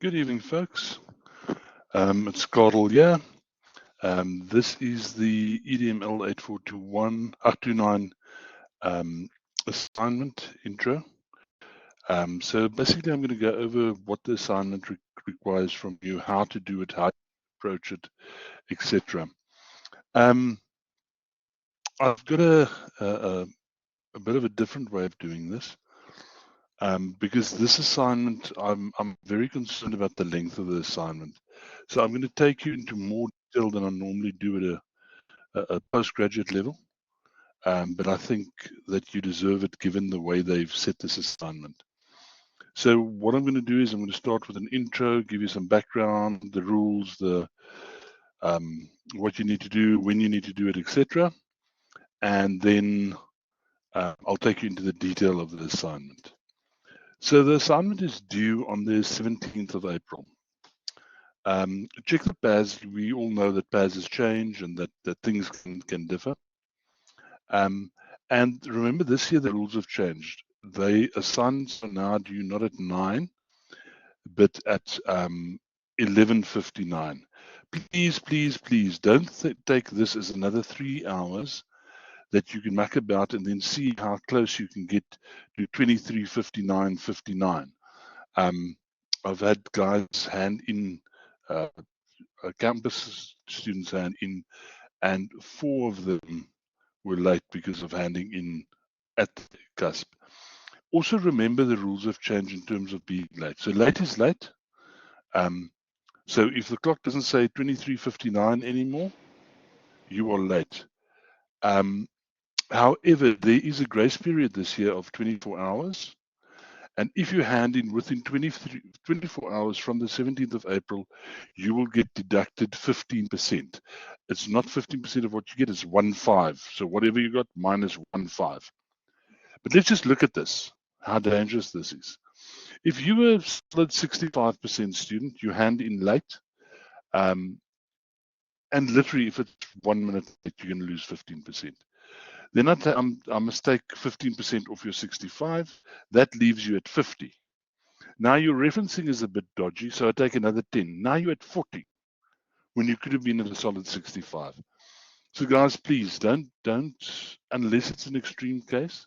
Good evening, folks. It's Cardle here. This is the EDML 8429 assignment intro. So basically, I'm going to go over what the assignment requires from you, how to do it, how to approach it, etc. I've got a bit of a different way of doing this. Because this assignment, I'm very concerned about the length of the assignment. So I'm going to take you into more detail than I normally do at a postgraduate level. But I think that you deserve it given the way they've set this assignment. So what I'm going to do is I'm going to start with an intro, give you some background, the rules, what you need to do, when you need to do it, etc. And then I'll take you into the detail of the assignment. So the assignment is due on the 17th of April. Check the PAS. We all know that PAS has changed and that things can differ. And remember, this year the rules have changed. They assignments are now due not at 9, but at 11:59. Please don't take this as another 3 hours that you can muck about and then see how close you can get to 23:59:59. I've had guys hand in, campus students hand in, and 4 of them were late because of handing in at the cusp. Also remember the rules have changed in terms of being late. So late is late. So if the clock doesn't say 23:59 anymore, you are late. However, there is a grace period this year of 24 hours. And if you hand in within 24 hours from the 17th of April, you will get deducted 15%. It's not 15% of what you get, it's 1.5. So whatever you got minus 1.5. But let's just look at this, how dangerous this is. If you were a solid 65% student, you hand in late, and literally if it's 1 minute late, you're going to lose 15%. Then I must take 15% off your 65. That leaves you at 50. Now your referencing is a bit dodgy, so I take another 10. Now you're at 40 when you could have been at a solid 65. So guys, please don't, unless it's an extreme case,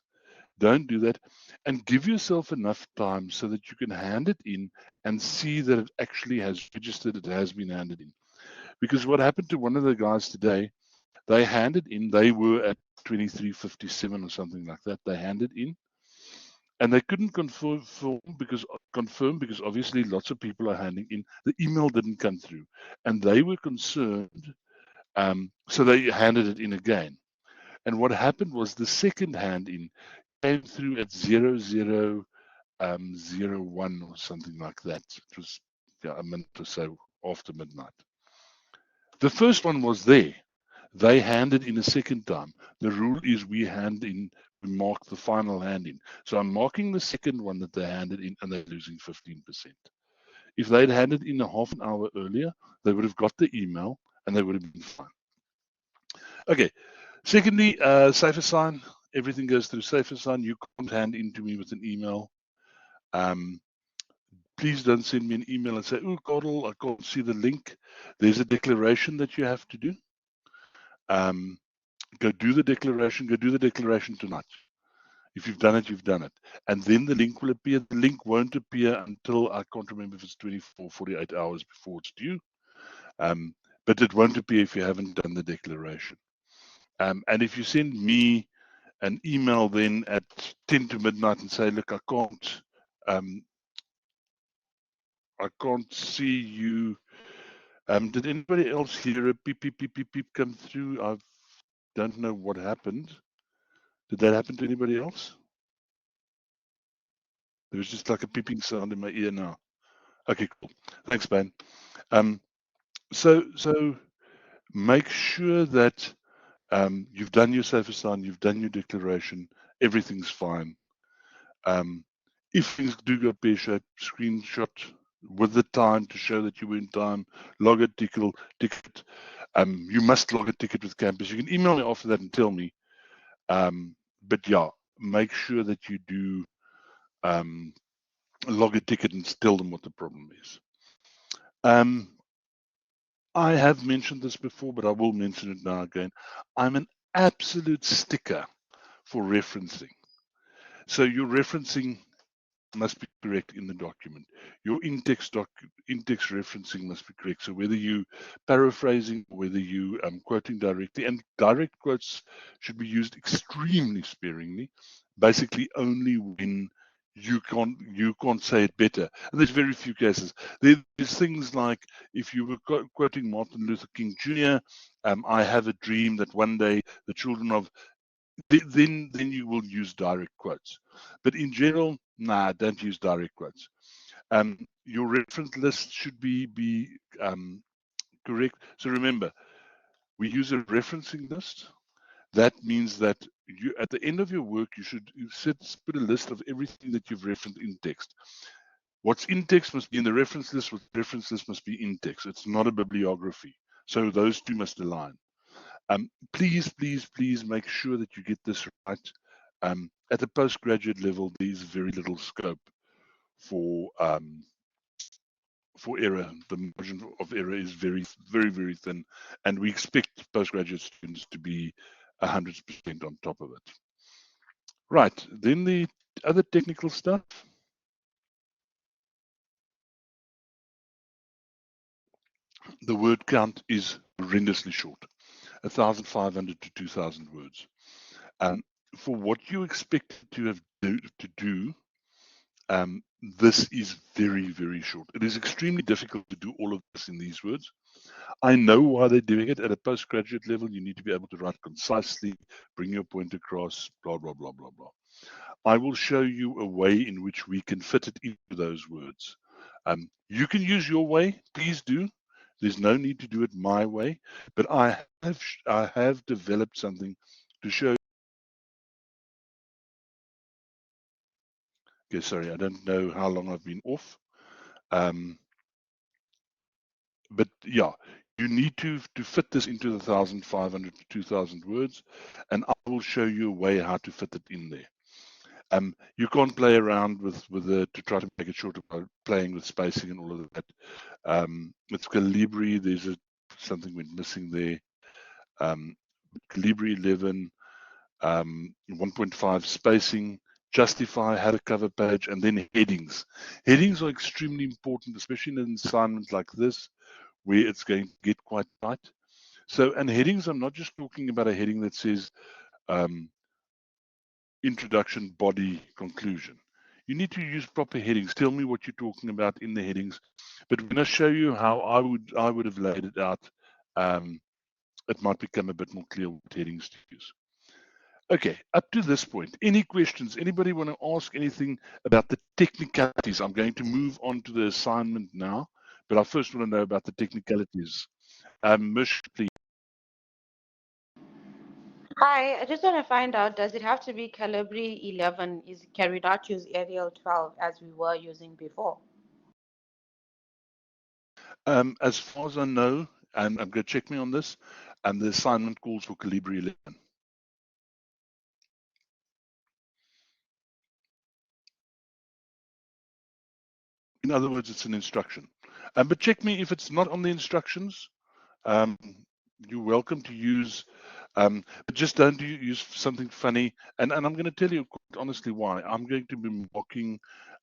don't do that, and give yourself enough time so that you can hand it in and see that it actually has registered, it has been handed in. Because what happened to one of the guys today, they handed in, they were at 23:57 or something like that. They handed in, and they couldn't confirm because obviously lots of people are handing in. The email didn't come through, and they were concerned. So they handed it in again. And what happened was the second hand in came through at 00:01 or something like that. It was a minute or so after midnight. The first one was there. They handed in a second time. The rule is we mark the final hand in. So I'm marking the second one that they handed in, and they're losing 15%. If they'd handed in a half an hour earlier, they would have got the email and they would have been fine. Okay. Secondly, SafeAssign. Everything goes through SafeAssign. You can't hand in to me with an email. Please don't send me an email and say, "Oh, Cardle, I can't see the link." There's a declaration that you have to do. Go do the declaration. Go do the declaration tonight. If you've done it, you've done it. And then the link will appear. The link won't appear until, I can't remember if it's 24, 48 hours before it's due. But it won't appear if you haven't done the declaration. And if you send me an email then at 10 to midnight and say, "Look, I can't see you." Did anybody else hear a beep, beep, beep, beep, beep come through? I don't know what happened. Did that happen to anybody else? There was just like a beeping sound in my ear now. Okay, cool. Thanks, Ben. So make sure that you've done your SafeAssign, you've done your declaration, everything's fine. If things do go pear-shaped, screenshot with the time to show that you were in time, log a ticket. You must log a ticket with campus. You can email me after that and tell me. But yeah, make sure that you do log a ticket and tell them what the problem is. I have mentioned this before, but I will mention it now again. I'm an absolute sticker for referencing. So your referencing must be correct in the document. Your in-text referencing must be correct. So whether you paraphrasing, whether you quoting directly, and direct quotes should be used extremely sparingly, basically only when you can't say it better. And there's very few cases. There's things like if you were quoting Martin Luther King Jr., I have a dream that one day the children of then you will use direct quotes. But in general, nah, don't use direct quotes. Your reference list should be correct. So remember, we use a referencing list. That means that you, at the end of your work, you put a list of everything that you've referenced in text. What's in text must be in the reference list. What reference list must be in text. It's not a bibliography. So those two must align. Please, please, please make sure that you get this right. At the postgraduate level, there is very little scope for error. The margin of error is very, very, very thin, and we expect postgraduate students to be 100% on top of it. Right, then the other technical stuff. The word count is horrendously short, 1,500 to 2,000 words. For what you expect to do, this is very, very short. It is extremely difficult to do all of this in these words. I know why they're doing it. At a postgraduate level, you need to be able to write concisely, bring your point across, blah, blah, blah, blah, blah. I will show you a way in which we can fit it into those words. You can use your way, please do. There's no need to do it my way, but I have developed something to show. Okay, sorry, I don't know how long I've been off. But yeah, you need to fit this into the 1,500 to 2,000 words, and I will show you a way how to fit it in there. You can't play around with it to try to make it shorter by playing with spacing and all of that. With Calibri, there's something went missing there. Calibri 11, 1.5 spacing, justify, had a cover page, and then headings. Headings are extremely important, especially in an assignment like this, where it's going to get quite tight. So, and headings, I'm not just talking about a heading that says introduction, body, conclusion. You need to use proper headings. Tell me what you're talking about in the headings. But when I show you how I would have laid it out, it might become a bit more clear what headings to use. Okay, up to this point, any questions? Anybody want to ask anything about the technicalities? I'm going to move on to the assignment now, but I first want to know about the technicalities. Mish, please. Hi, I just want to find out, does it have to be Calibri 11? Can we not use Arial 12 as we were using before? As far as I know, and I'm going to check me on this, the assignment calls for Calibri 11. In other words, it's an instruction. But check me if it's not on the instructions. You're welcome to use, but just don't use something funny. And I'm going to tell you quite honestly why. I'm going to be mocking.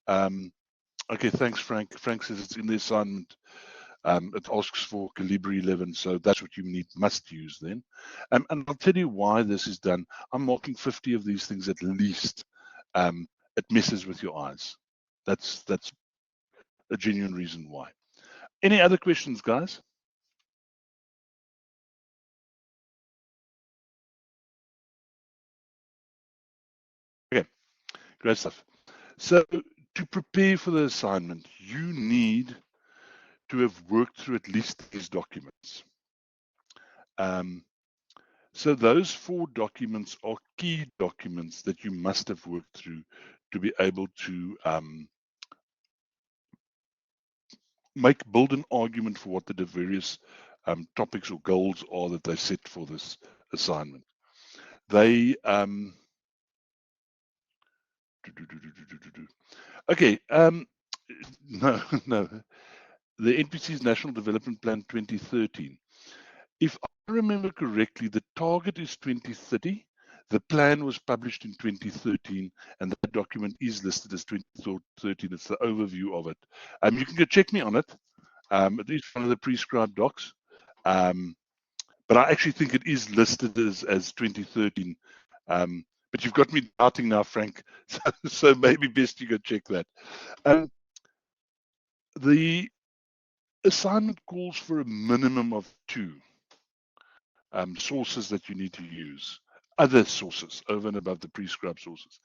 Okay, thanks, Frank. Frank says it's in the assignment. It asks for Calibri 11, so that's what you must use then. And I'll tell you why this is done. I'm marking 50 of these things at least. It messes with your eyes. That's a genuine reason why. Any other questions, guys? Okay, great stuff. So to prepare for the assignment, you need to have worked through at least these documents. So those 4 documents are key documents that you must have worked through to be able to build an argument for what the various topics or goals are that they set for this assignment. They okay, no, the NPC's National Development Plan 2013. If I remember correctly, the target is 2030. The plan was published in 2013, and that document is listed as 2013. It's the overview of it. You can go check me on it. It is one of the prescribed docs. But I actually think it is listed as 2013. But you've got me doubting now, Frank. So maybe best you go check that. The assignment calls for a minimum of 2 sources that you need to use, other sources over and above the prescribed sources.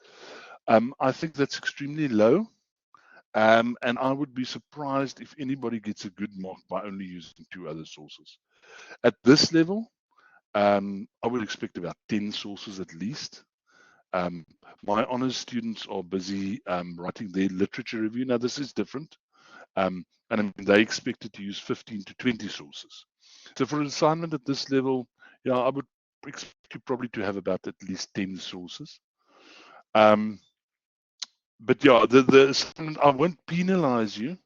I think that's extremely low. And I would be surprised if anybody gets a good mark by only using 2 other sources. At this level, I would expect about 10 sources at least. My honours students are busy writing their literature review. Now, this is different. And I mean, they expected to use 15 to 20 sources. So for an assignment at this level, yeah, I would expect you probably to have about at least 10 sources. But yeah, the assignment, I won't penalize you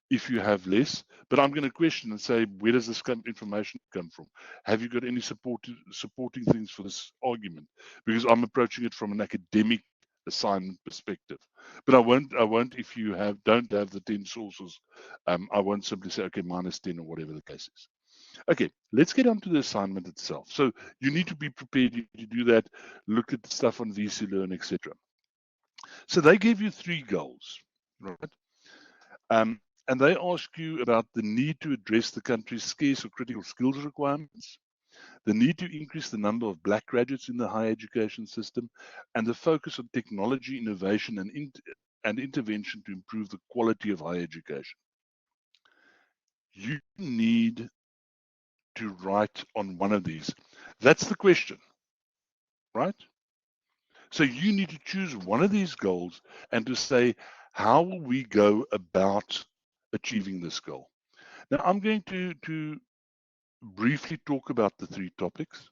if you have less, but I'm going to question and say, where does this information come from? Have you got any supporting things for this argument? Because I'm approaching it from an academic assignment perspective. But I won't if you don't have the 10 sources, I won't simply say, okay, minus 10 or whatever the case is. Okay, let's get on to the assignment itself. So you need to be prepared to do that, look at the stuff on VC Learn, etc. So they gave you 3 goals, right? And they ask you about the need to address the country's scarce or critical skills requirements, the need to increase the number of Black graduates in the higher education system, and the focus on technology, innovation, and intervention to improve the quality of higher education. You need to write on one of these. That's the question, right? So you need to choose one of these goals and to say, how will we go about achieving this goal? Now, I'm going to briefly talk about the 3 topics.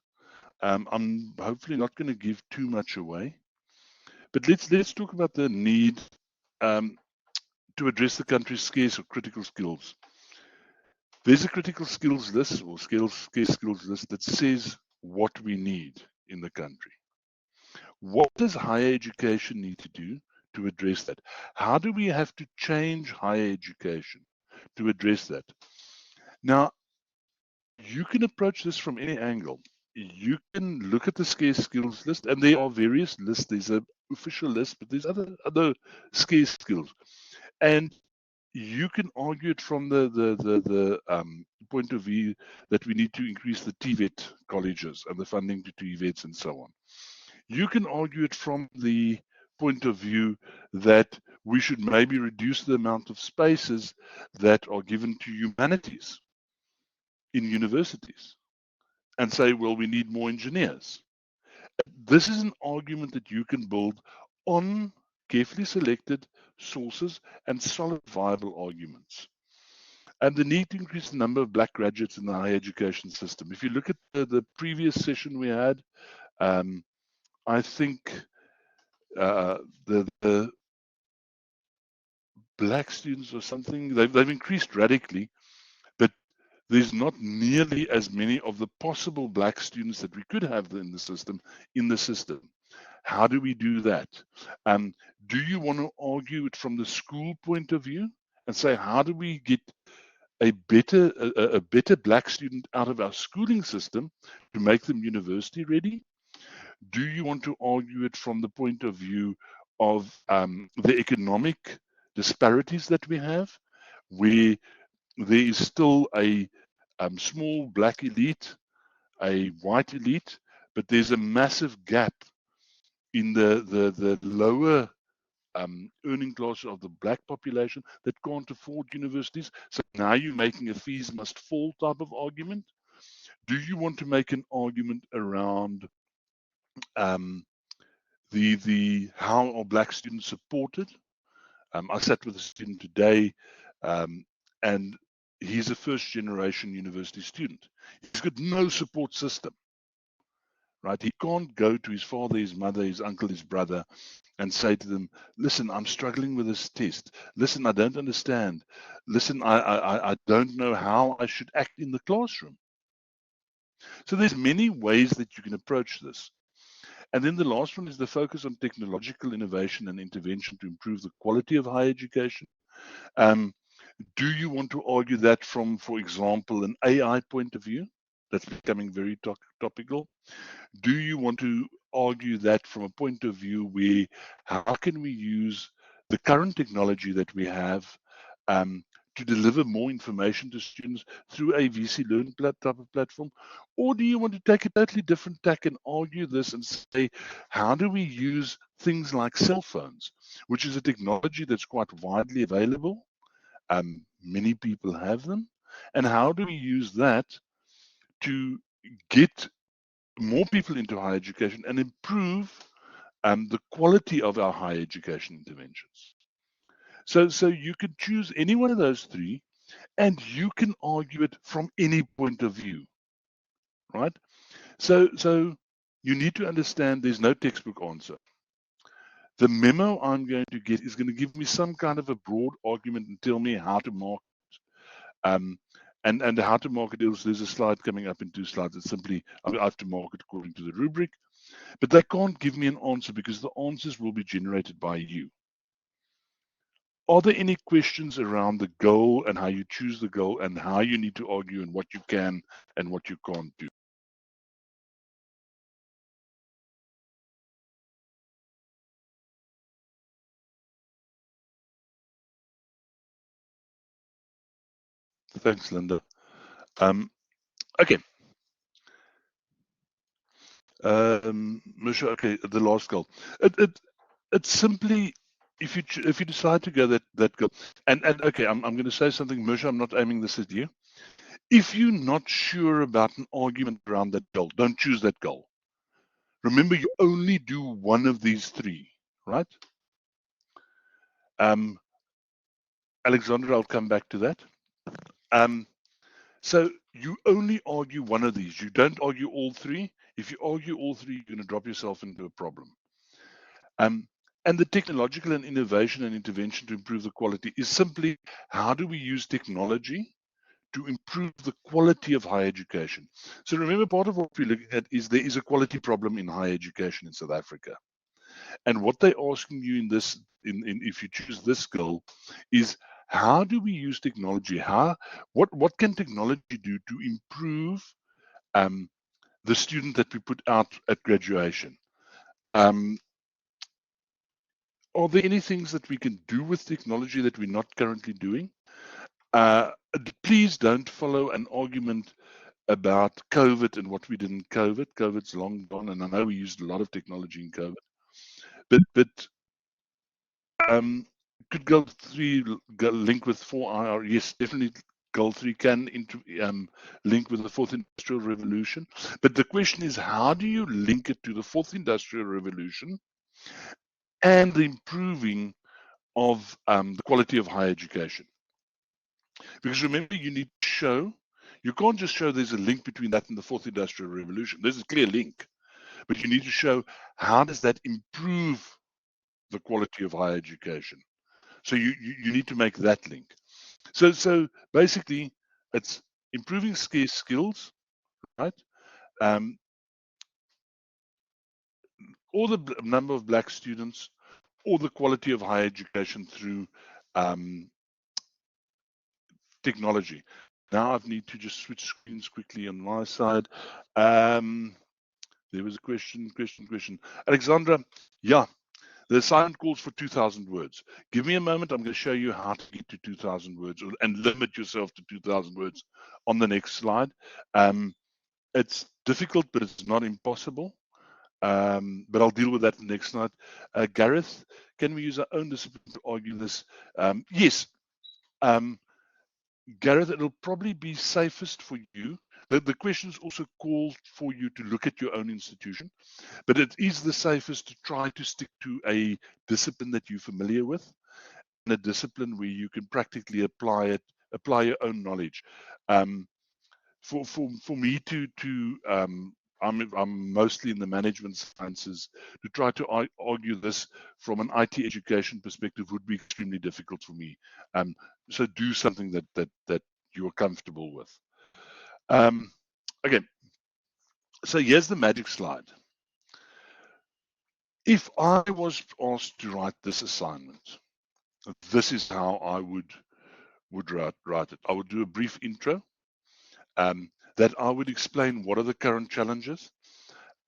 I'm hopefully not going to give too much away, but let's talk about the need to address the country's scarce or critical skills. There's a critical skills list or scarce skills list that says what we need in the country. What does higher education need to do to address that? How do we have to change higher education to address that? Now, you can approach this from any angle. You can look at the scarce skills list, and there are various lists. There's an official list, but there's other scarce skills, and you can argue it from the point of view that we need to increase the TVET colleges and the funding to TVETs and so on. You can argue it from the point of view that we should maybe reduce the amount of spaces that are given to humanities in universities and say, well, we need more engineers. This is an argument that you can build on carefully selected sources and solid, viable arguments. And the need to increase the number of Black graduates in the higher education system. If you look at the previous session we had, I think the Black students or something, they've increased radically, but there's not nearly as many of the possible Black students that we could have in the system. How do we do that? Do you want to argue it from the school point of view and say, how do we get a better Black student out of our schooling system to make them university ready? Do you want to argue it from the point of view of the economic disparities that we have, where there is still a small Black elite, a white elite, but there's a massive gap in the lower earning class of the Black population that can't afford universities? So now you're making a fees must fall type of argument. Do you want to make an argument around the how are Black students supported? I sat with a student today, and he's a first generation university student. He's got no support system, right? He can't go to his father, his mother, his uncle, his brother, and say to them, listen, I'm struggling with this test. Listen, I don't understand. Listen, I don't know how I should act in the classroom. So there's many ways that you can approach this. And then the last one is the focus on technological innovation and intervention to improve the quality of higher education. Um, do you want to argue that from, for example, an AI point of view? That's becoming very topical. Do you want to argue that from a point of view where how can we use the current technology that we have um, to deliver more information to students through a VC Learn type of platform? Or do you want to take a totally different tack and argue this and say, how do we use things like cell phones, which is a technology that's quite widely available? Many people have them. And how do we use that to get more people into higher education and improve the quality of our higher education interventions? So you could choose any one of those three, and you can argue it from any point of view, right? So you need to understand there's no textbook answer. The memo I'm going to get is going to give me some kind of a broad argument and tell me how to mark. Um, and how to market is, there's a slide coming up in 2 slides. It's simply, I have to market according to the rubric, but they can't give me an answer because the answers will be generated by you. Are there any questions around the goal and how you choose the goal and how you need to argue and what you can and what you can't do? Thanks, Linda. Okay. Misha, okay, the last goal. It's simply if you decide to go that goal, and okay, I'm going to say something, Misha. I'm not aiming this at you. If you're not sure about an argument around that goal, don't choose that goal. Remember, you only do one of these three, right? Alexandra, I'll come back to that. So you only argue one of these. You don't argue all three. If you argue all three, you're going to drop yourself into a problem. And the technological and innovation and intervention to improve the quality is simply how do we use technology to improve the quality of higher education? So remember, part of what we're looking at is there is a quality problem in higher education in South Africa. And what they're asking you in this, if you choose this goal, is how do we use technology? What can technology do to improve the student that we put out at graduation? Um, are there any things that we can do with technology that we're not currently doing? Uh, Please don't follow an argument about COVID and what we did in COVID. COVID's long gone, and I know we used a lot of technology in COVID. But could goal 3 link with 4IR? Yes, definitely. Goal 3 can link with the fourth industrial revolution. But the question is, how do you link it to the fourth industrial revolution and the improving of the quality of higher education? Because remember, you need to show, you can't just show there's a link between that and the fourth industrial revolution. There's a clear link, but you need to show how does that improve the quality of higher education. So you need to make that link. So basically, it's improving scarce skills, right? Um, or the number of black students, or the quality of higher education through technology. Now I need to just switch screens quickly on my side. There was a question. Alexandra, yeah, the assignment calls for 2,000 words. Give me a moment. I'm going to show you how to get to 2,000 words and limit yourself to 2,000 words on the next slide. It's difficult, but it's not impossible. But I'll deal with that in the next slide. Gareth, can we use our own discipline to argue this? Yes. Gareth, it'll probably be safest for you. The questions also call for you to look at your own institution, but it is the safest to try to stick to a discipline that you're familiar with, and a discipline where you can practically apply your own knowledge. For me to I'm mostly in the management sciences. To try to argue this from an IT education perspective would be extremely difficult for me. So do something that you are comfortable with. Okay, so here's the magic slide. If I was asked to write this assignment, this is how I would write it. I would do a brief intro, that I would explain what are the current challenges.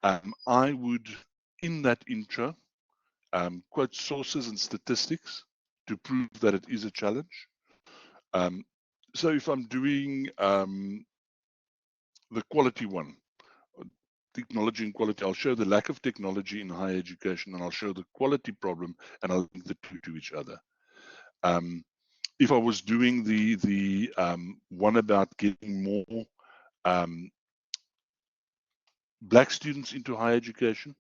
I would, in that intro, quote sources and statistics to prove that it is a challenge. So if I'm doing the quality one, technology and quality, I'll show the lack of technology in higher education, and I'll show the quality problem, and I'll link the two to each other. If I was doing the one about getting more Black students into higher education,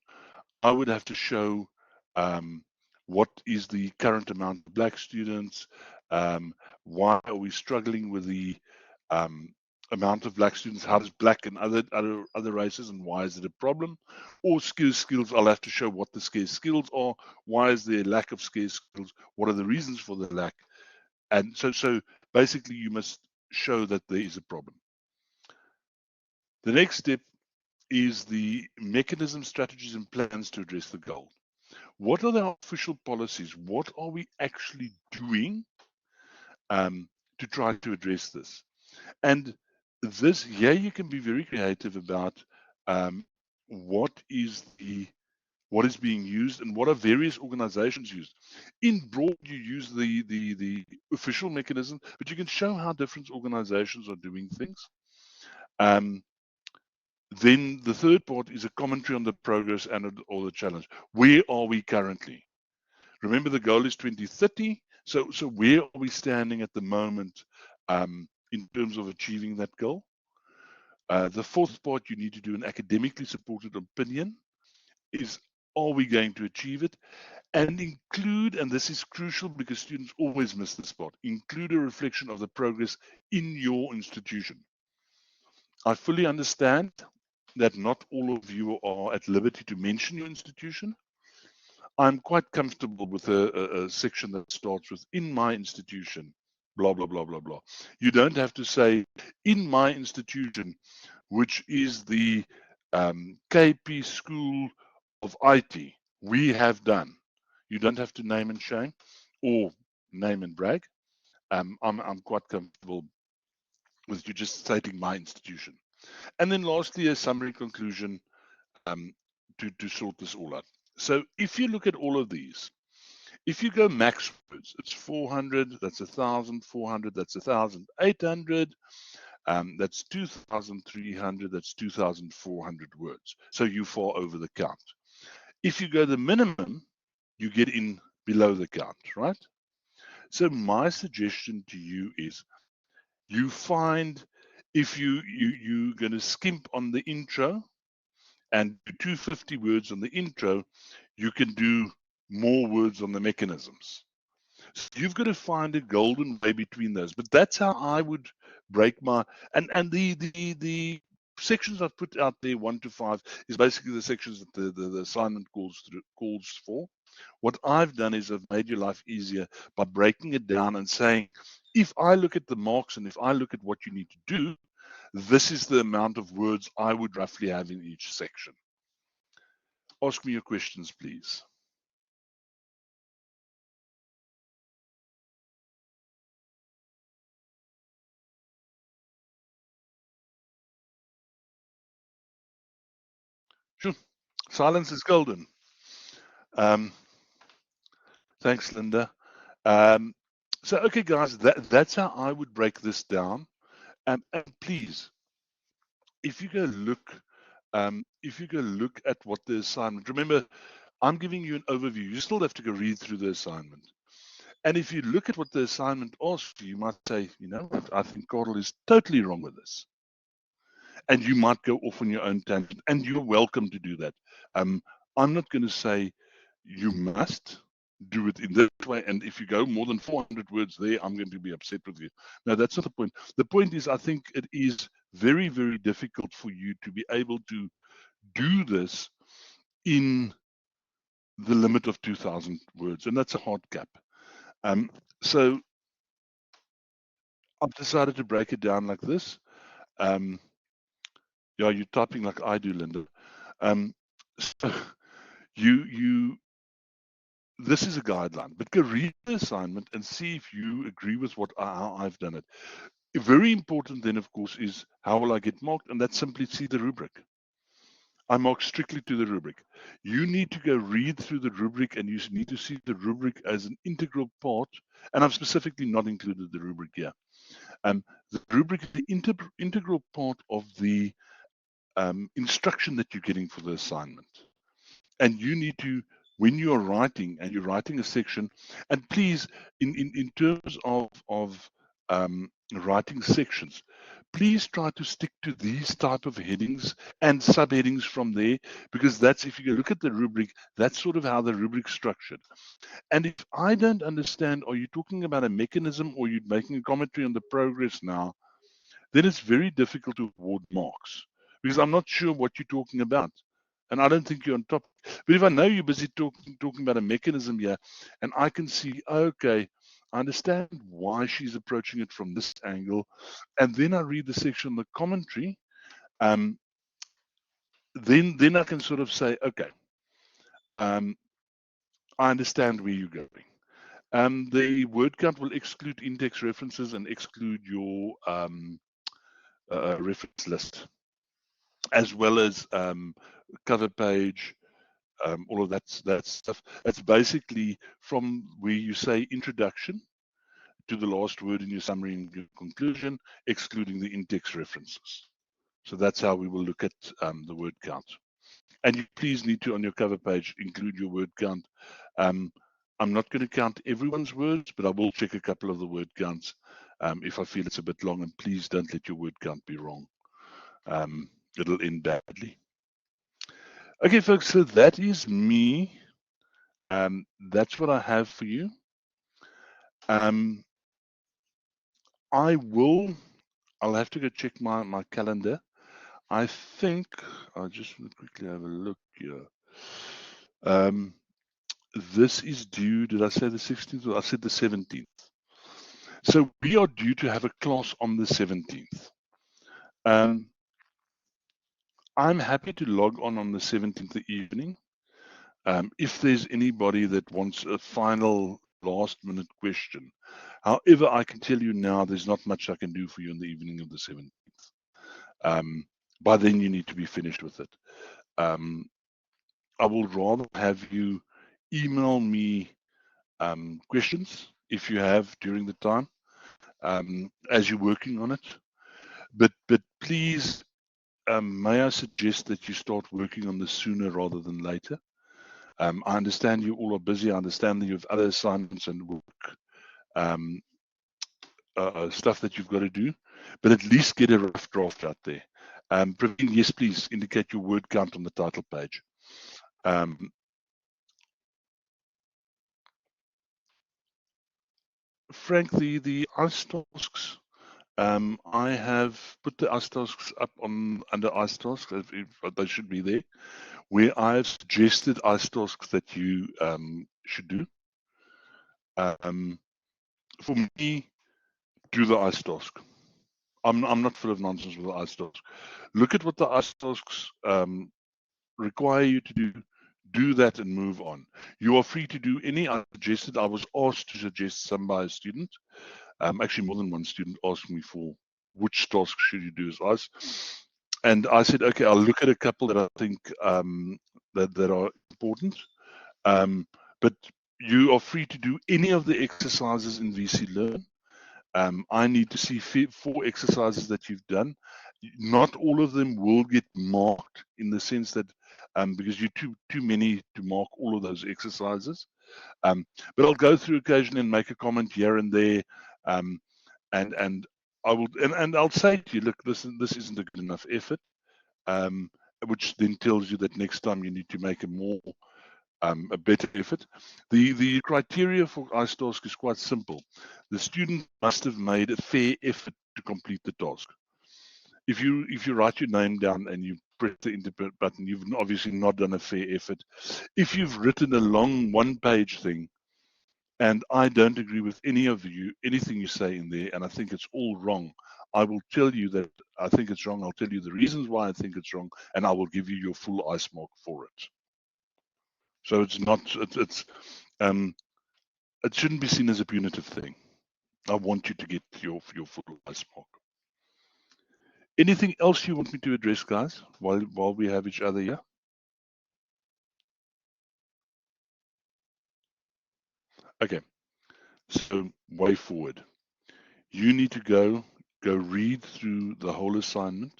I would have to show what is the current amount of Black students, why are we struggling with the amount of Black students, how does Black and other races, and why is it a problem? Or skills, I'll have to show what the scarce skills are, why is there a lack of scarce skills, what are the reasons for the lack, and so basically you must show that there is a problem. The next step is the mechanism, strategies, and plans to address the goal. What are the official policies? What are we actually doing to try to address this? And this, here you can be very creative about what is being used and what are various organizations used. In broad, you use the official mechanism, but you can show how different organizations are doing things. Then the third part is a commentary on the progress and or the challenge. Where are we currently? Remember, the goal is 2030. So where are we standing at the moment in terms of achieving that goal? The fourth part, you need to do an academically supported opinion. Is, are we going to achieve it? And include, and this is crucial because students always miss this part, include a reflection of the progress in your institution. I fully understand that not all of you are at liberty to mention your institution. I'm quite comfortable with a section that starts with "in my institution," blah, blah, blah, blah, blah. You don't have to say "in my institution," which is the KP School of IT. We have done. You don't have to name and shame or name and brag. I'm quite comfortable with you just stating my institution. And then lastly, a summary conclusion to sort this all out. So if you look at all of these, if you go max words, it's 400, that's 1,000, 400, that's 1,800, that's 2,300, that's 2,400 words. So you fall over the count. If you go the minimum, you get in below the count, right? So my suggestion to you is you find, if you're going to skimp on the intro and do 250 words on the intro, you can do more words on the mechanisms. So you've got to find a golden way between those. But that's how I would break my, and the sections I've put out there, 1 to 5, is basically the sections that the assignment calls for. What I've done is I've made your life easier by breaking it down and saying, if I look at the marks and if I look at what you need to do, this is the amount of words I would roughly have in each section. Ask me your questions, please. Sure. Silence is golden. Thanks, Linda. So, okay, guys, that's how I would break this down. And please, if you go look at what the assignment, remember, I'm giving you an overview. You still have to go read through the assignment. And if you look at what the assignment asks you, you might say, you know what, I think Carl is totally wrong with this. And you might go off on your own tangent, and you're welcome to do that. I'm not going to say you must do it in that way, and if you go more than 400 words there, I'm going to be upset with you. No, that's not the point. The point is, I think it is very, very difficult for you to be able to do this in the limit of 2,000 words, and that's a hard cap. So I've decided to break it down like this. Yeah, you're typing like I do, Linda. So this is a guideline, but go read the assignment and see if you agree with how I've done it. Very important then, of course, is how will I get marked? And that's simply see the rubric. I mark strictly to the rubric. You need to go read through the rubric, and you need to see the rubric as an integral part. And I've specifically not included the rubric here. The rubric is the integral part of the instruction that you're getting for the assignment. And you need to, when you're writing and you're writing a section, and please, in terms of writing sections, please try to stick to these type of headings and subheadings from there, because that's, if you look at the rubric, that's sort of how the rubric's structured. And if I don't understand, are you talking about a mechanism or you're making a commentary on the progress now, then it's very difficult to award marks, because I'm not sure what you're talking about. And I don't think you're on top. But if I know you're busy talking about a mechanism here, and I can see, okay, I understand why she's approaching it from this angle, and then I read the section on the commentary, then I can sort of say, okay, I understand where you're going. The word count will exclude index references and exclude your reference list, as well as cover page, all of that stuff. That's basically from where you say introduction to the last word in your summary and your conclusion, excluding the index references. So that's how we will look at the word count. And you please need to, on your cover page, include your word count. I'm not going to count everyone's words, but I will check a couple of the word counts if I feel it's a bit long, and please don't let your word count be wrong. It'll end badly. Okay, folks, so that is me. That's what I have for you. I'll have to go check my calendar. I think I'll just quickly have a look here. This is due, did I say the 16th? I said the 17th. So we are due to have a class on the 17th. I'm happy to log on the 17th evening. If there's anybody that wants a final last minute question. However, I can tell you now there's not much I can do for you in the evening of the 17th. By then you need to be finished with it. I will rather have you email me questions if you have during the time as you're working on it. But please, may I suggest that you start working on this sooner rather than later. I understand you all are busy. I understand that you have other assignments and work stuff that you've got to do, but at least get a rough draft out there. Praveen, yes, please indicate your word count on the title page. Frank, the ICE tasks, I have put the ICE tasks up under ICE tasks. They should be there, where I've suggested ICE tasks that you should do. For me, do the ICE task. I'm not full of nonsense with the ICE tasks. Look at what the ICE tasks require you to do that and move on. You are free to do any I suggested. I was asked to suggest some by a student. Actually, more than one student asked me for which task should you do as ICE. And I said, okay, I'll look at a couple that I think that are important. But you are free to do any of the exercises in VC Learn. I need to see 4 exercises that you've done. Not all of them will get marked in the sense that because you're too many to mark all of those exercises. But I'll go through occasionally and make a comment here and there, and I will and I'll say to you, look, this isn't a good enough effort, which then tells you that next time you need to make a better effort. The criteria for ICE task is quite simple. The student must have made a fair effort to complete the task. If you write your name down and you press the enter button. You've obviously not done a fair effort. If you've written a long one-page thing, and I don't agree with anything you say in there, and I think it's all wrong, I will tell you that I think it's wrong. I'll tell you the reasons why I think it's wrong, and I will give you your full ice mark for it. So it's not, it shouldn't be seen as a punitive thing. I want you to get your full ice mark. Anything else you want me to address, guys, while we have each other here? Okay, so way forward. You need to go read through the whole assignment,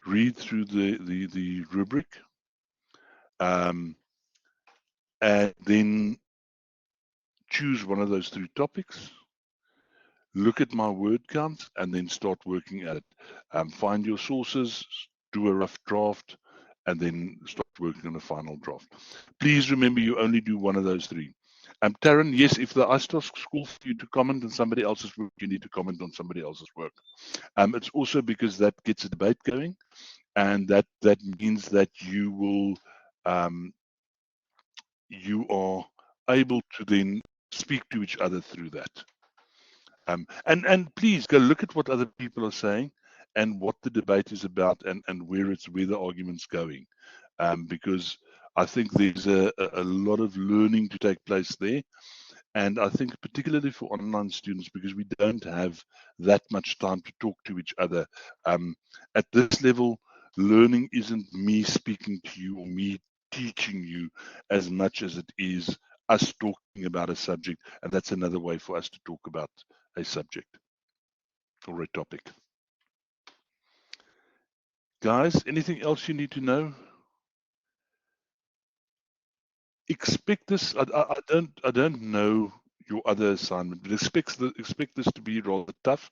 read through the rubric, and then choose one of those 3 topics, look at my word counts, and then start working at it. Find your sources, do a rough draft, and then start working on a final draft. Please remember you only do one of those 3. Taryn, yes, if the ISTOS call for you to comment on somebody else's work, you need to comment on somebody else's work. It's also because that gets a debate going, and that means that you are able to then speak to each other through that. And please go look at what other people are saying and what the debate is about, and where the argument's going, because I think there's a lot of learning to take place there. And I think particularly for online students, because we don't have that much time to talk to each other. At this level, learning isn't me speaking to you or me teaching you as much as it is us talking about a subject. And that's another way for us to talk about a subject or a topic. Guys, anything else you need to know? Expect this. I don't know your other assignment, but expect this to be rather tough,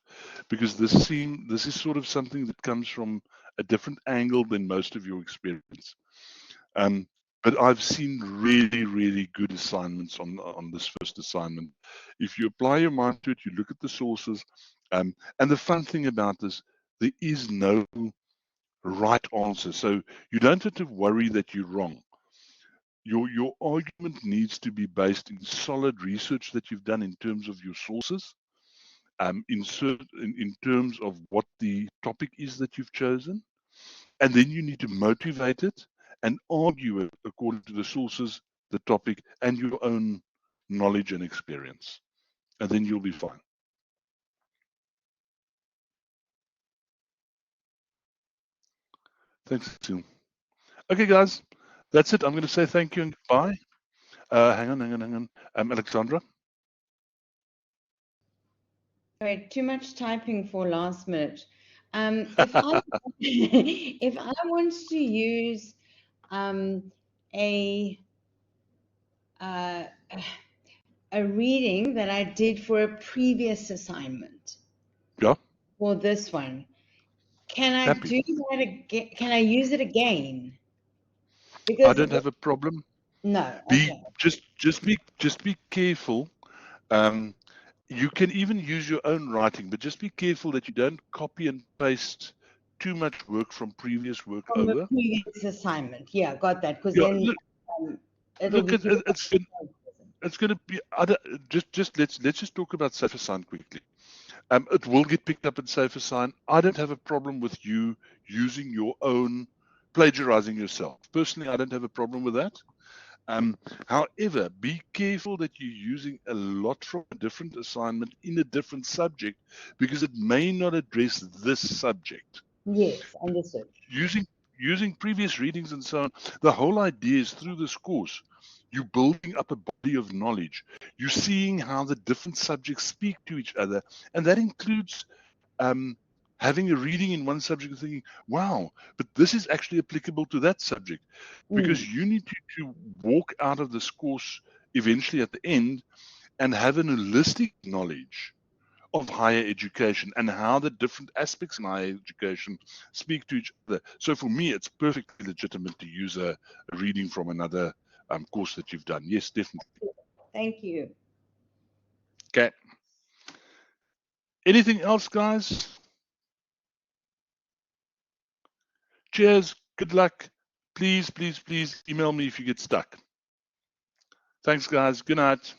because this is sort of something that comes from a different angle than most of your experience. But I've seen really, really good assignments on this first assignment. If you apply your mind to it, you look at the sources, and the fun thing about this, there is no right answer. So you don't have to worry that you're wrong. Your argument needs to be based in solid research that you've done in terms of your sources, in terms of what the topic is that you've chosen, and then you need to motivate it and argue it according to the sources, the topic, and your own knowledge and experience, and then you'll be fine. Thanks, Cecile. Okay, guys, that's it. I'm going to say thank you and goodbye. Hang on. Alexandra. Right, too much typing for last minute. If I if I want to use a a reading that I did for a previous assignment, Yeah. for this one, can I Happy. do that again? Can I use it again? I Because don't have a problem. no, Be okay. just be careful. You can even use your own writing, but just be careful that you don't copy and paste too much work from previous work From the over. previous assignment, yeah, got that. Because Yeah, then it'll look be at too. it's going to be other. Just let's just talk about Safe Assign quickly. It will get picked up in Safe Assign. I don't have a problem with you using your own, plagiarizing yourself. Personally, I don't have a problem with that. However, be careful that you're using a lot from a different assignment in a different subject, because it may not address this subject. Yes, understood. Using previous readings and so on, the whole idea is through this course, you're building up a body of knowledge. You're seeing how the different subjects speak to each other, and that includes having a reading in one subject and thinking, wow, but this is actually applicable to that subject. Because you need to walk out of this course eventually at the end and have an holistic knowledge of higher education and how the different aspects in higher education speak to each other. So for me, it's perfectly legitimate to use a reading from another course that you've done. Yes, definitely. Thank you. Okay. Anything else, guys? Cheers. Good luck. Please email me if you get stuck. Thanks, guys. Good night.